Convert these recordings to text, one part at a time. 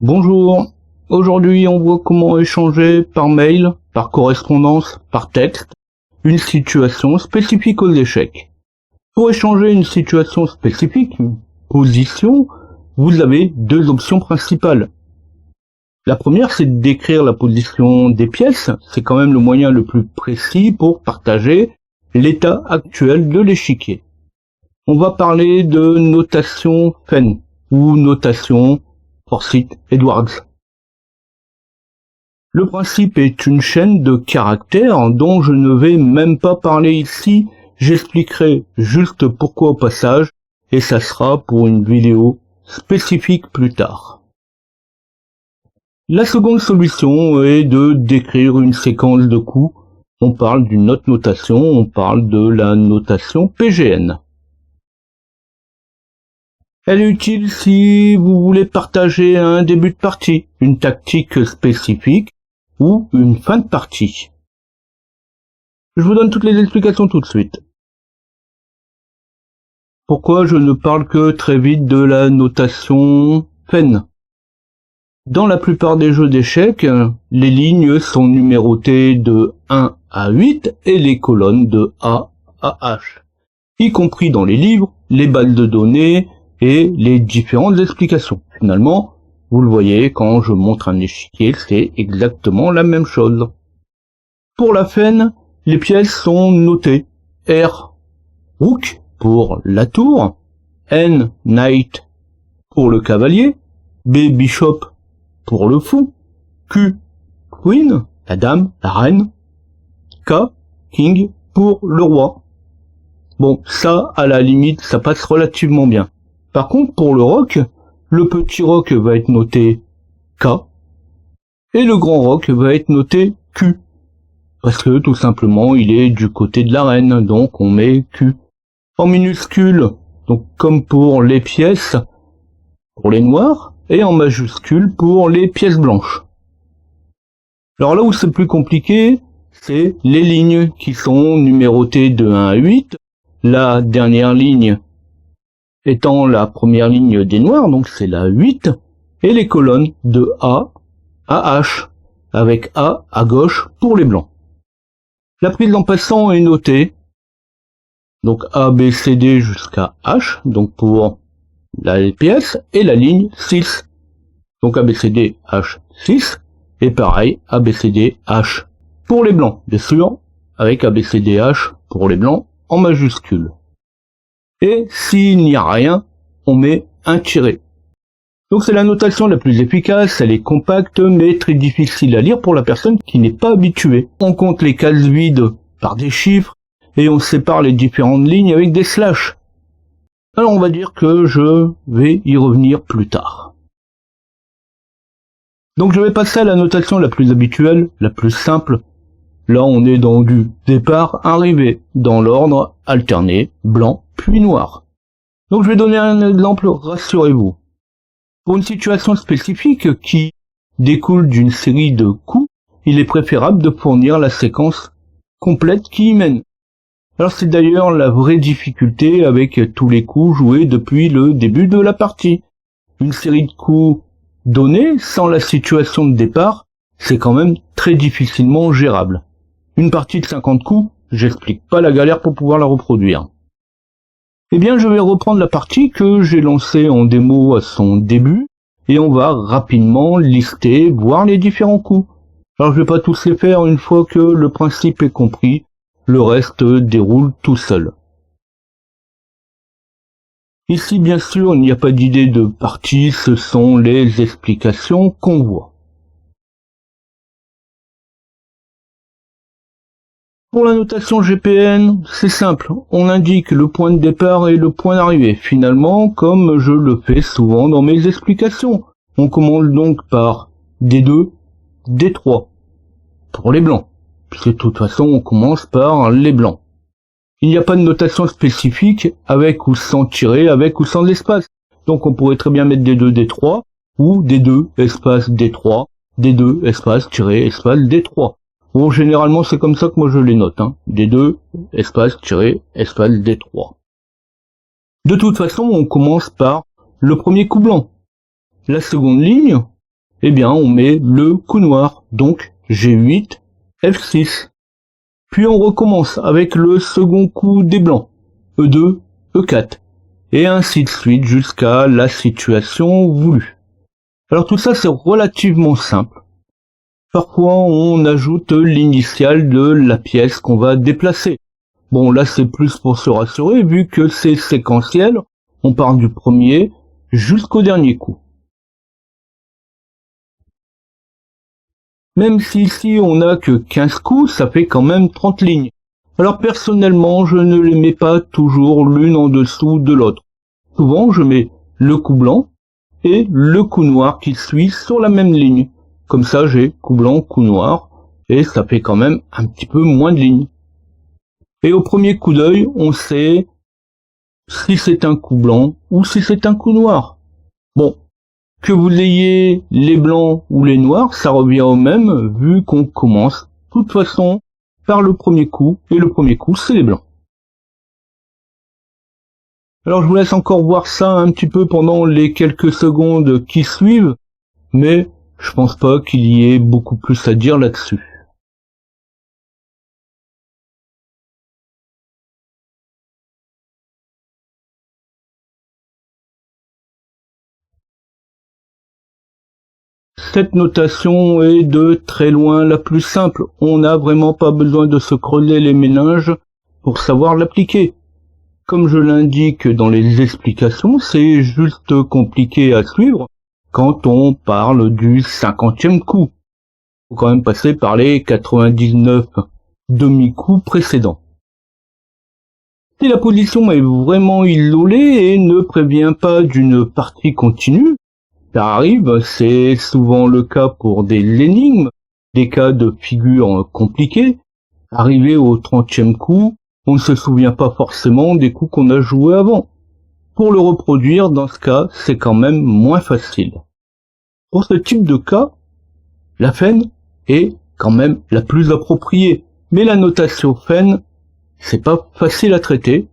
Bonjour, aujourd'hui on voit comment échanger par mail, par correspondance, par texte, une situation spécifique aux échecs. Pour échanger une situation spécifique, une position, vous avez deux options principales. La première, c'est de décrire la position des pièces, c'est quand même le moyen le plus précis pour partager l'état actuel de l'échiquier. On va parler de notation Fenn, ou notation Forsyth-Edwards. Le principe est une chaîne de caractères dont je ne vais même pas parler ici, j'expliquerai juste pourquoi au passage, et ça sera pour une vidéo spécifique plus tard. La seconde solution est de décrire une séquence de coups. On parle d'une autre notation, on parle de la notation PGN. Elle est utile si vous voulez partager un début de partie, une tactique spécifique ou une fin de partie. Je vous donne toutes les explications tout de suite. Pourquoi je ne parle que très vite de la notation Fenn? Dans la plupart des jeux d'échecs, les lignes sont numérotées de 1 à 8 et les colonnes de A à H, y compris dans les livres, les bases de données et les différentes explications. Finalement, vous le voyez, quand je montre un échiquier, c'est exactement la même chose. Pour la Fenn, les pièces sont notées. R, Rook pour la tour, N, Knight pour le cavalier, B, Bishop pour le fou, Q, Queen, la dame, la reine, K, King pour le roi. Bon, ça, à la limite, ça passe relativement bien. Par contre, pour le roc, le petit roc va être noté K, et le grand roc va être noté Q, parce que tout simplement, il est du côté de la reine, donc on met Q. En minuscule, donc comme pour les pièces, pour les noirs, et en majuscule pour les pièces blanches. Alors là où c'est plus compliqué, c'est les lignes qui sont numérotées de 1 à 8, la dernière ligne étant la première ligne des noirs, donc c'est la 8, et les colonnes de A à H, avec A à gauche pour les blancs. La prise en passant est notée, donc A, B, C, D jusqu'à H, donc pour la pièce, et la ligne 6. Donc ABCD, H, 6, et pareil, ABCD, H pour les blancs, bien sûr, avec ABCD, H pour les blancs en majuscule. Et s'il n'y a rien, on met un tiré. Donc c'est la notation la plus efficace, elle est compacte, mais très difficile à lire pour la personne qui n'est pas habituée. On compte les cases vides par des chiffres, et on sépare les différentes lignes avec des slash. Alors on va dire que je vais y revenir plus tard. Donc je vais passer à la notation la plus habituelle, la plus simple. Là on est dans du départ arrivé, dans l'ordre alterné, blanc puis noir. Donc je vais donner un exemple, rassurez-vous. Pour une situation spécifique qui découle d'une série de coups, il est préférable de fournir la séquence complète qui y mène. Alors c'est d'ailleurs la vraie difficulté avec tous les coups joués depuis le début de la partie. Une série de coups donnés sans la situation de départ, c'est quand même très difficilement gérable. Une partie de 50 coups, j'explique pas la galère pour pouvoir la reproduire. Eh bien je vais reprendre la partie que j'ai lancée en démo à son début, et on va rapidement lister, voir les différents coups. Alors je vais pas tous les faire une fois que le principe est compris. Le reste déroule tout seul. Ici, bien sûr, il n'y a pas d'idée de partie, ce sont les explications qu'on voit. Pour la notation GPN, c'est simple, on indique le point de départ et le point d'arrivée. Finalement, comme je le fais souvent dans mes explications, on commence donc par D2, D3, pour les blancs. Puisque de toute façon on commence par les blancs. Il n'y a pas de notation spécifique avec ou sans tirer, avec ou sans espace. Donc on pourrait très bien mettre D2, D3, ou D2, espace D3, D2, espace, tiré, espace D3. Bon, généralement c'est comme ça que moi je les note, D2, espace, tiré, espace D3. De toute façon on commence par le premier coup blanc. La seconde ligne, eh bien on met le coup noir, donc G8, F6. Puis on recommence avec le second coup des blancs, E2, E4, et ainsi de suite jusqu'à la situation voulue. Alors tout ça c'est relativement simple. Parfois on ajoute l'initiale de la pièce qu'on va déplacer. Bon là c'est plus pour se rassurer vu que c'est séquentiel, on part du premier jusqu'au dernier coup. Même si ici on n'a que 15 coups, ça fait quand même 30 lignes. Alors personnellement je ne les mets pas toujours l'une en dessous de l'autre. Souvent je mets le coup blanc et le coup noir qui suit sur la même ligne. Comme ça j'ai coup blanc, coup noir, et ça fait quand même un petit peu moins de lignes. Et au premier coup d'œil, on sait si c'est un coup blanc ou si c'est un coup noir. Bon, que vous ayez les blancs ou les noirs, ça revient au même, vu qu'on commence, de toute façon, par le premier coup, et le premier coup, c'est les blancs. Alors je vous laisse encore voir ça un petit peu pendant les quelques secondes qui suivent, mais je pense pas qu'il y ait beaucoup plus à dire là-dessus. Cette notation est de très loin la plus simple. On n'a vraiment pas besoin de se creuser les méninges pour savoir l'appliquer. Comme je l'indique dans les explications, c'est juste compliqué à suivre quand on parle du 50e coup. Faut quand même passer par les 99 demi-coups précédents. Si la position est vraiment isolée et ne prévient pas d'une partie continue, ça arrive, c'est souvent le cas pour des énigmes, des cas de figures compliquées. Arrivé au 30e coup, on ne se souvient pas forcément des coups qu'on a joués avant. Pour le reproduire, dans ce cas, c'est quand même moins facile. Pour ce type de cas, la Fen est quand même la plus appropriée. Mais la notation Fen, c'est pas facile à traiter.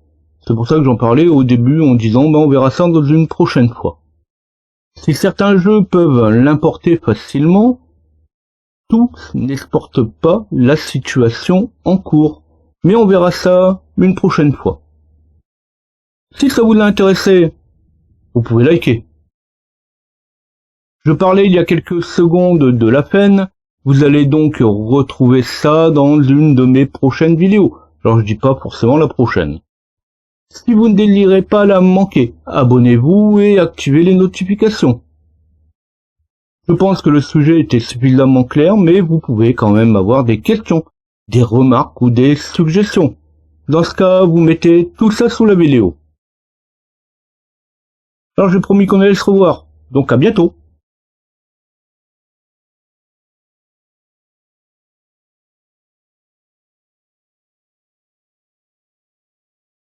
C'est pour ça que j'en parlais au début en disant on verra ça dans une prochaine fois. Si certains jeux peuvent l'importer facilement, tous n'exportent pas la situation en cours. Mais on verra ça une prochaine fois. Si ça vous a intéressé, vous pouvez liker. Je parlais il y a quelques secondes de la Fen, vous allez donc retrouver ça dans une de mes prochaines vidéos. Alors je dis pas forcément la prochaine. Si vous ne désirez pas la manquer, abonnez-vous et activez les notifications. Je pense que le sujet était suffisamment clair, mais vous pouvez quand même avoir des questions, des remarques ou des suggestions. Dans ce cas, vous mettez tout ça sous la vidéo. Alors j'ai promis qu'on allait se revoir, donc à bientôt.